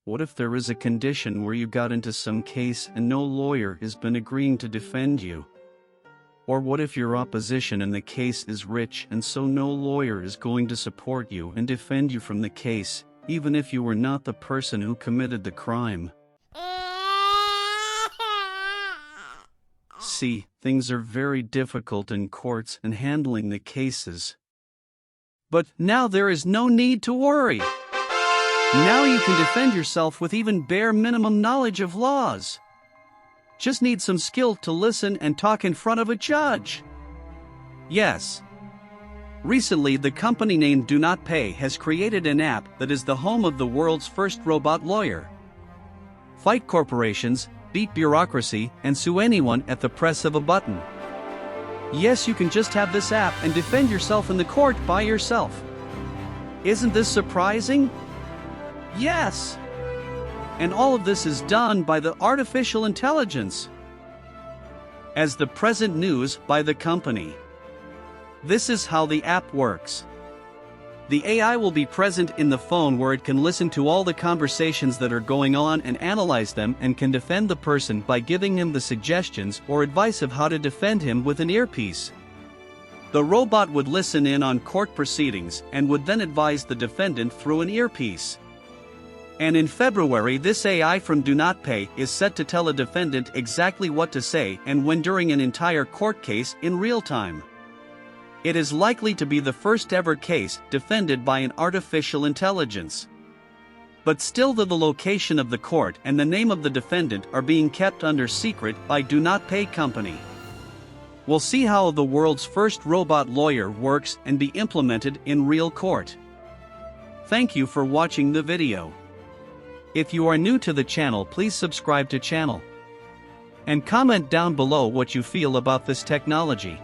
What if there is a condition where you got into some case and no lawyer has been agreeing to defend you? Or what if your opposition in the case is rich and so no lawyer is going to support you and defend you from the case, even if you were not the person who committed the crime? See, things are very difficult in courts and handling the cases. But now there is no need to worry. Now you can defend yourself with even bare minimum knowledge of laws. Just need some skill to listen and talk in front of a judge. Yes. Recently, the company named Do Not Pay has created an app that is the home of the world's first robot lawyer. Fight corporations, beat bureaucracy, and sue anyone at the press of a button. Yes, you can just have this app and defend yourself in the court by yourself. Isn't this surprising? Yes! And all of this is done by the artificial intelligence. As the present news by the company. This is how the app works. The AI will be present in the phone where it can listen to all the conversations that are going on and analyze them and can defend the person by giving him the suggestions or advice of how to defend him with an earpiece. The robot would listen in on court proceedings and would then advise the defendant through an earpiece. And in February, this AI from Do Not Pay is set to tell a defendant exactly what to say and when during an entire court case in real time. It is likely to be the first ever case defended by an artificial intelligence. But still the location of the court and the name of the defendant are being kept under secret by Do Not Pay company. We'll see how the world's first robot lawyer works and be implemented in real court. Thank you for watching the video. If you are new to the channel, please subscribe to channel. And comment down below what you feel about this technology.